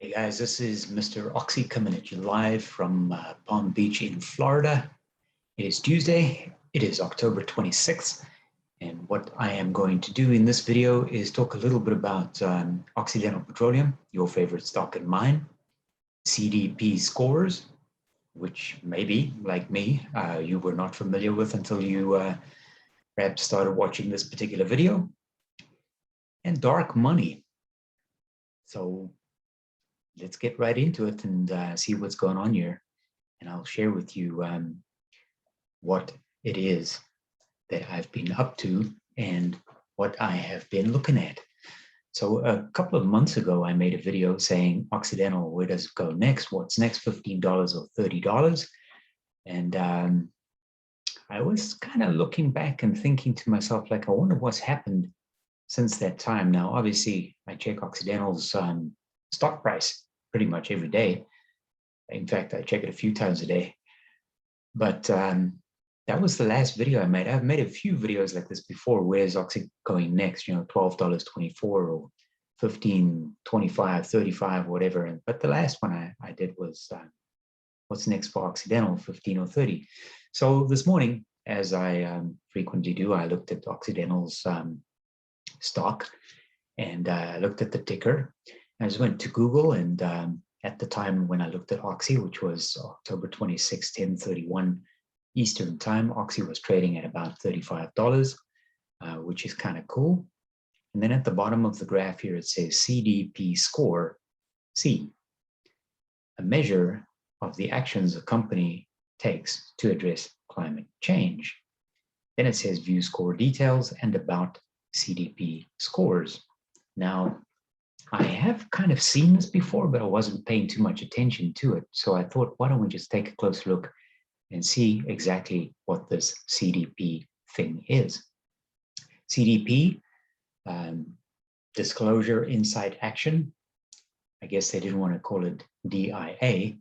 Hey guys, this is Mr. Oxy coming at you live from Palm Beach in Florida. It is Tuesday, it is October 26th, and what I am going to do in this video is talk a little bit about Occidental Petroleum, your favorite stock and mine, CDP scores, which maybe, like me, you were not familiar with until you perhaps started watching this particular video, and dark money. So let's get right into it and see what's going on here. And I'll share with you what it is that I've been up to and what I have been looking at. So a couple of months ago, I made a video saying, Occidental, where does it go next? What's next, $15 or $30? And I was kind of looking back and thinking to myself, like, I wonder what's happened since that time. Now, obviously, I check Occidental's stock price pretty much every day. In fact, I check it a few times a day. But that was the last video I made. I've made a few videos like this before. Where's Oxy going next? You know, $12.24 or $15, $25, $35, whatever. But the last one I did was what's next for Occidental, 15 or 30. So this morning, as I frequently do, I looked at Occidental's stock and looked at the ticker. I just went to Google, and at the time when I looked at Oxy, which was October 26, 10:31 Eastern time, Oxy was trading at about $35, which is kind of cool. And then at the bottom of the graph here, it says CDP Score C, a measure of the actions a company takes to address climate change. Then it says view score details and about CDP scores. Now, I have kind of seen this before, but I wasn't paying too much attention to it. So I thought, why don't we just take a closer look and see exactly what this CDP thing is. CDP, Disclosure Insight Action. I guess they didn't want to call it DIA,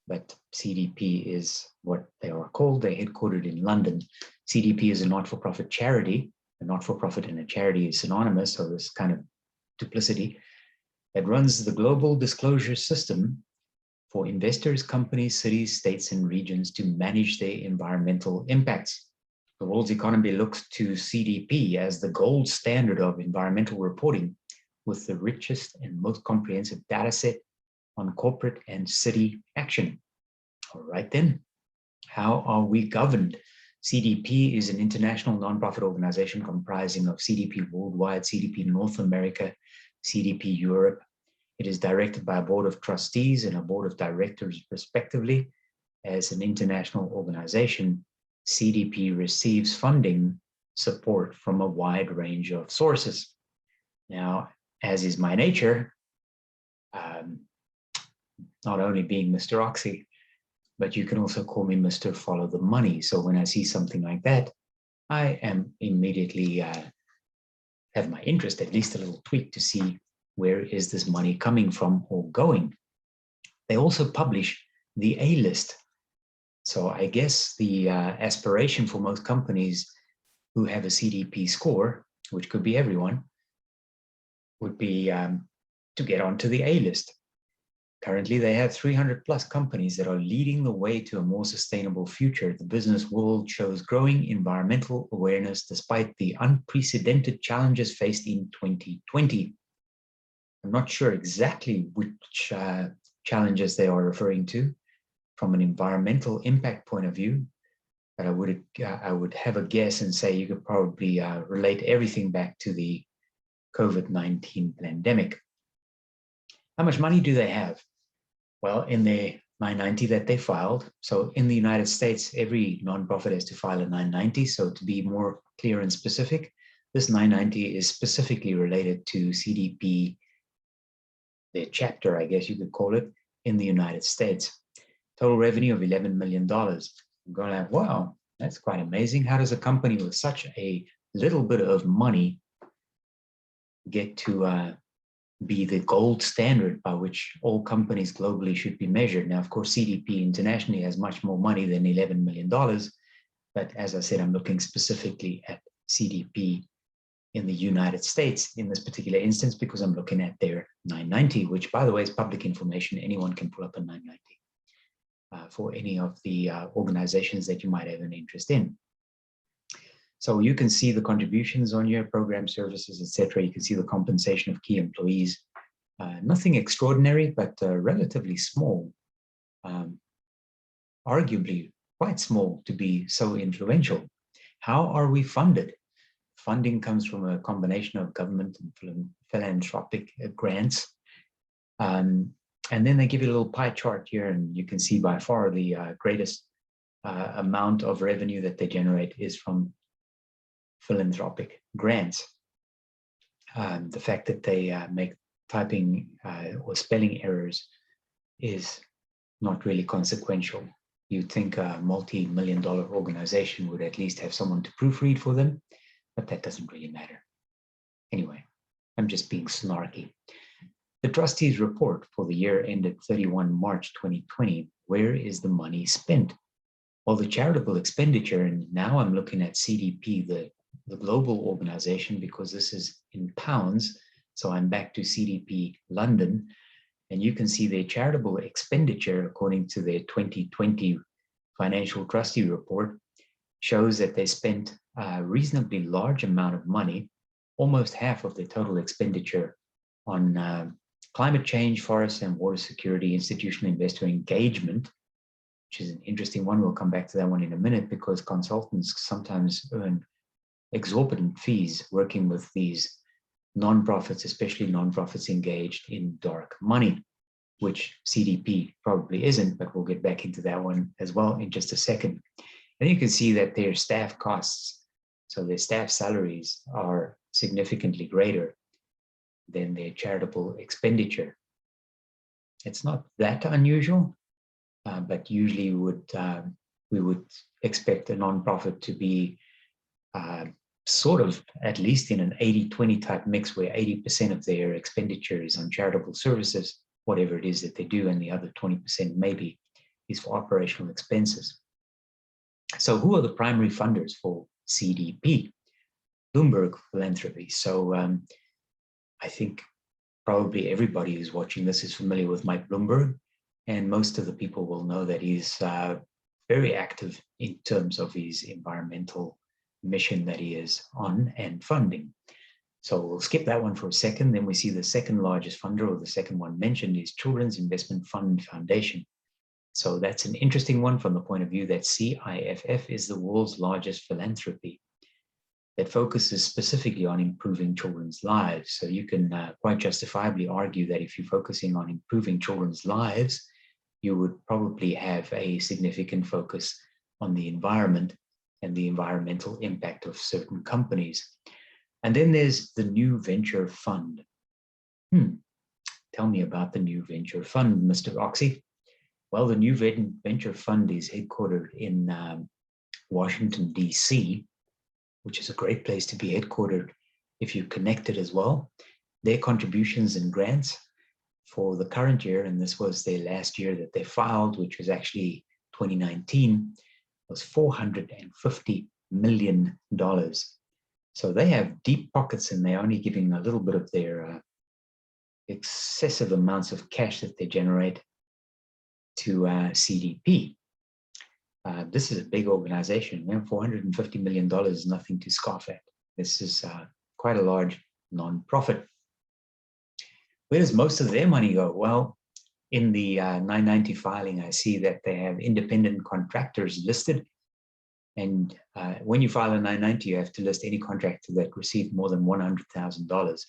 but CDP is what they are called. They're headquartered in London. CDP is a not-for-profit charity. A not-for-profit and a charity is synonymous, so there's kind of duplicity. That runs the global disclosure system for investors, companies, cities, states, and regions to manage their environmental impacts. The world's economy looks to CDP as the gold standard of environmental reporting, with the richest and most comprehensive data set on corporate and city action. All right then, how are we governed? CDP is an international nonprofit organization comprising of CDP Worldwide, CDP North America, CDP Europe. It is directed by a board of trustees and a board of directors, respectively. As an international organization, CDP receives funding support from a wide range of sources. Now, as is my nature, not only being Mr. Oxy, but you can also call me Mr. Follow the Money. So when I see something like that, I am immediately have my interest, at least a little tweak, to see where is this money coming from or going. They also publish the A list. So I guess the aspiration for most companies who have a CDP score, which could be everyone, would be to get onto the A list. Currently, they have 300 plus companies that are leading the way to a more sustainable future. The business world shows growing environmental awareness despite the unprecedented challenges faced in 2020. I'm not sure exactly which challenges they are referring to from an environmental impact point of view, but I would have a guess and say you could probably relate everything back to the COVID-19 pandemic. How much money do they have? Well, in their 990 that they filed, so in the United States, every nonprofit has to file a 990. So to be more clear and specific, this 990 is specifically related to CDP, their chapter, I guess you could call it, in the United States. Total revenue of $11 million. I'm going like, wow, that's quite amazing. How does a company with such a little bit of money get to be the gold standard by which all companies globally should be measured? Now, of course, CDP internationally has much more money than $11 million. But as I said, I'm looking specifically at CDP in the United States in this particular instance, because I'm looking at their 990, which, by the way, is public information. Anyone can pull up a 990 for any of the organizations that you might have an interest in. So you can see the contributions on your program services, etc. You can see the compensation of key employees. Nothing extraordinary, but relatively small, arguably quite small to be so influential. How are we funded? Funding comes from a combination of government and philanthropic grants. And then they give you a little pie chart here, and you can see by far the greatest amount of revenue that they generate is from philanthropic grants. The fact that they make typing or spelling errors is not really consequential. You'd think a multi-million-dollar organization would at least have someone to proofread for them, but that doesn't really matter. Anyway, I'm just being snarky. The trustees report for the year ended 31 March 2020. Where is the money spent? Well, the charitable expenditure, and now I'm looking at CDP, the global organization, because this is in pounds. So I'm back to CDP London, and you can see their charitable expenditure according to their 2020 financial trustee report shows that they spent a reasonably large amount of money, almost half of the total expenditure, on climate change, forest and water security, institutional investor engagement, which is an interesting one. We'll come back to that one in a minute, because consultants sometimes earn exorbitant fees working with these nonprofits, especially nonprofits engaged in dark money, which CDP probably isn't, but we'll get back into that one as well in just a second. And you can see that their staff costs, so their staff salaries, are significantly greater than their charitable expenditure. It's not that unusual, but usually we would expect a nonprofit to be sort of at least in an 80-20 type mix, where 80% of their expenditure is on charitable services, whatever it is that they do, and the other 20% maybe is for operational expenses. So who are the primary funders for CDP? Bloomberg Philanthropy. So I think probably everybody who's watching this is familiar with Mike Bloomberg, and most of the people will know that he's very active in terms of his environmental mission that he is on and funding. So we'll skip that one for a second. Then we see the second largest funder, or the second one mentioned, is Children's Investment Fund Foundation. So that's an interesting one from the point of view that CIFF is the world's largest philanthropy that focuses specifically on improving children's lives. So you can quite justifiably argue that if you're focusing on improving children's lives, you would probably have a significant focus on the environment and the environmental impact of certain companies. And then there's the New Venture Fund. Tell me about the New Venture Fund, Mr. Oxy. Well, the New Venture Fund is headquartered in Washington, D.C., which is a great place to be headquartered if you're connected as well. Their contributions and grants for the current year, and this was their last year that they filed, which was actually 2019, was $450 million. So they have deep pockets, and they're only giving a little bit of their excessive amounts of cash that they generate to CDP. This is a big organization. $450 million is nothing to scoff at. This is quite a large nonprofit. Where does most of their money go? Well, in the 990 filing, I see that they have independent contractors listed. And when you file a 990, you have to list any contractor that received more than $100,000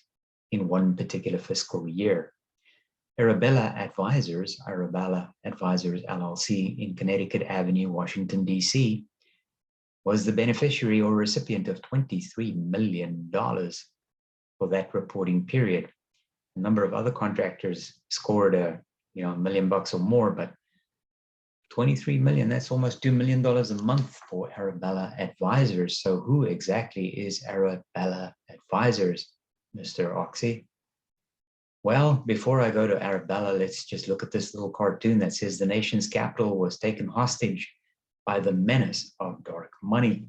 in one particular fiscal year. Arabella Advisors LLC in Connecticut Avenue, Washington, D.C., was the beneficiary or recipient of $23 million for that reporting period. A number of other contractors scored $1 million or more, but 23 million, that's almost $2 million a month for Arabella Advisors. So who exactly is Arabella Advisors, Mr. Oxy? Well, before I go to Arabella, let's just look at this little cartoon that says the nation's capital was taken hostage by the menace of dark money.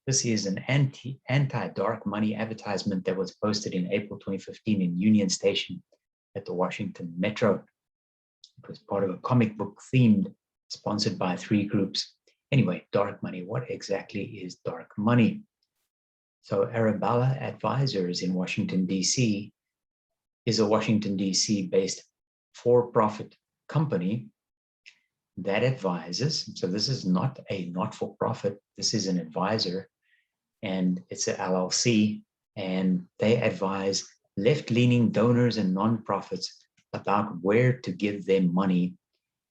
This is an anti-dark money advertisement that was posted in April 2015 in Union Station at the Washington Metro. It was part of a comic book themed, sponsored by 3 groups. Anyway, dark money. What exactly is dark money? So Arabella Advisors in Washington, D.C. is a Washington, D.C. based for-profit company that advises. So this is not a not-for-profit. This is an advisor, and it's an LLC, and they advise left-leaning donors and nonprofits about where to give their money,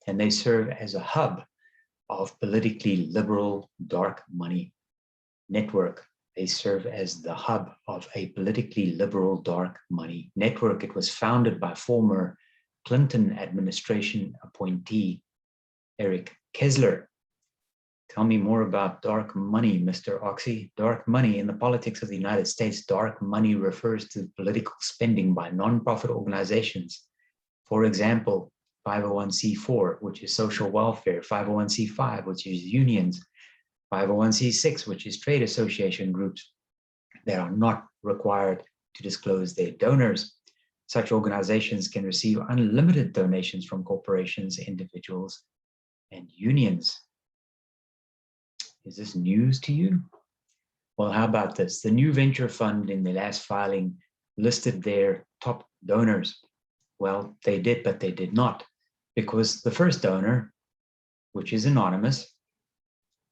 and they serve as a hub of politically liberal dark money network. They serve as the hub of a politically liberal dark money network. It was founded by former Clinton administration appointee Eric Kessler. Tell me more about dark money, Mr. Oxy. Dark money in the politics of the United States. Dark money refers to political spending by nonprofit organizations. For example, 501c4, which is social welfare, 501c5, which is unions, 501c6, which is trade association groups that are not required to disclose their donors. Such organizations can receive unlimited donations from corporations, individuals, and unions. Is this news to you? Well, how about this? The new venture fund in the last filing listed their top donors. Well, they did, but they did not, because the first donor, which is anonymous,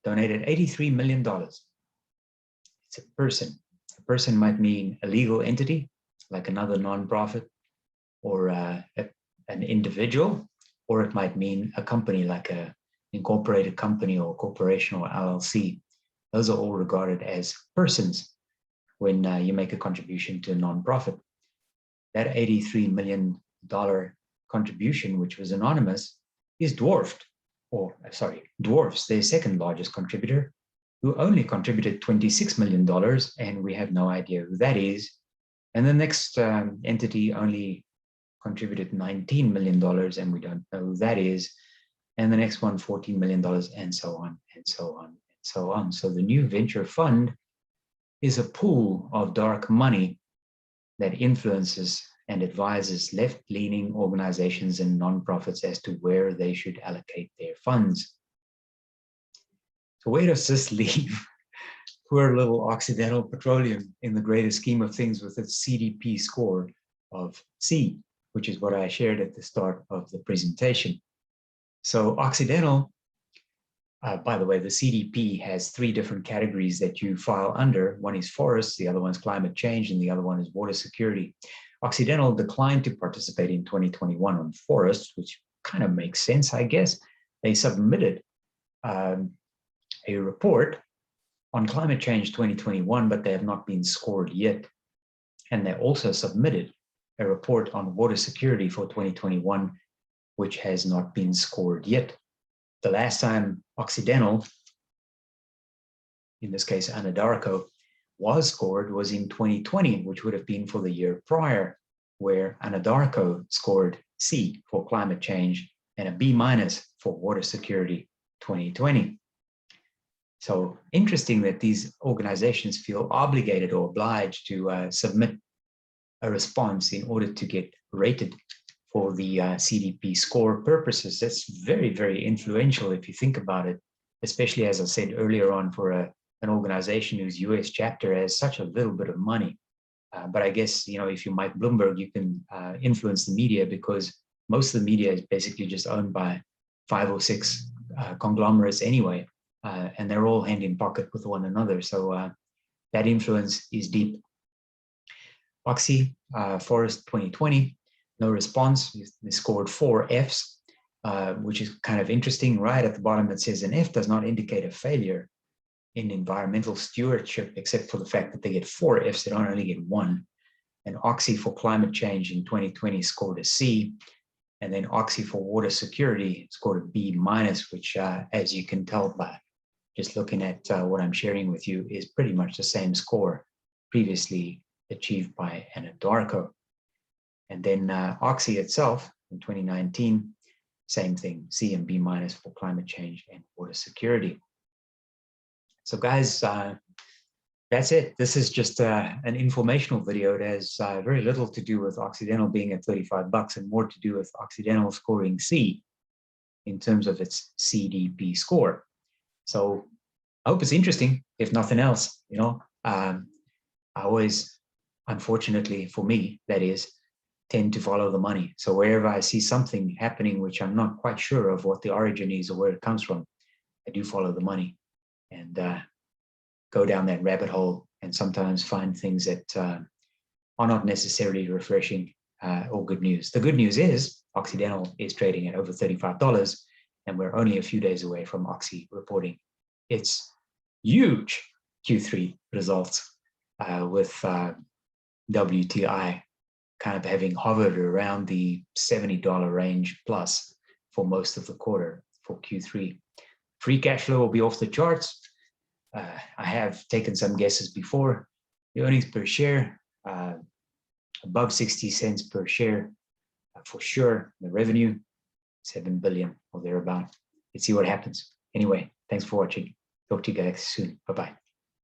donated $83 million. It's a person. A person might mean a legal entity, like another nonprofit, or an individual, or it might mean a company like a incorporated company or corporation or LLC. Those are all regarded as persons when you make a contribution to a nonprofit. That $83 million contribution, which was anonymous, is dwarfs their second largest contributor, who only contributed $26 million, and we have no idea who that is. And the next entity only contributed $19 million, and we don't know who that is. And the next one, $14 million, and so on, and so on, and so on. So the new venture fund is a pool of dark money that influences and advises left-leaning organizations and nonprofits as to where they should allocate their funds. So where does this leave poor little Occidental Petroleum in the greater scheme of things with its CDP score of C, which is what I shared at the start of the presentation? So Occidental, by the way, the CDP has 3 different categories that you file under. One is forests, the other one is climate change, and the other one is water security. Occidental declined to participate in 2021 on forests, which kind of makes sense, I guess. They submitted a report on climate change 2021, but they have not been scored yet. And they also submitted a report on water security for 2021, which has not been scored yet. The last time Occidental, in this case Anadarko, was scored was in 2020, which would have been for the year prior, where Anadarko scored C for climate change and a B- for water security 2020. So interesting that these organizations feel obligated or obliged to submit a response in order to get rated for the CDP score purposes. That's very, very influential if you think about it, especially, as I said earlier on, for an organization whose US chapter has such a little bit of money. But I guess, if you Mike Bloomberg, you can influence the media, because most of the media is basically just owned by 5 or 6 conglomerates anyway, and they're all hand in pocket with one another. So that influence is deep. Oxy, Forest 2020, no response. They scored 4 Fs, which is kind of interesting. Right at the bottom, it says an F does not indicate a failure in environmental stewardship, except for the fact that they get 4 Fs, they don't only get 1. And Oxy for climate change in 2020 scored a C. And then Oxy for water security scored a B-, which, as you can tell by just looking at what I'm sharing with you, is pretty much the same score previously achieved by Anadarko. And then Oxy itself in 2019, same thing, C and B- for climate change and water security. So guys, That's it. This is just an informational video. It has very little to do with Occidental being at $35 and more to do with Occidental scoring C in terms of its CDP score. So I hope it's interesting, if nothing else. I always, unfortunately for me, that is, tend to follow the money. So wherever I see something happening which I'm not quite sure of what the origin is or where it comes from, I do follow the money and go down that rabbit hole and sometimes find things that are not necessarily refreshing or good news. The good news is Occidental is trading at over $35 and we're only a few days away from Oxy reporting its huge Q3 results with WTI kind of having hovered around the $70 range plus for most of the quarter for Q3. Free cash flow will be off the charts. I have taken some guesses before. The earnings per share, above 60 cents per share for sure. The revenue, 7 billion or thereabout. Let's see what happens. Anyway, thanks for watching. Talk to you guys soon. Bye-bye.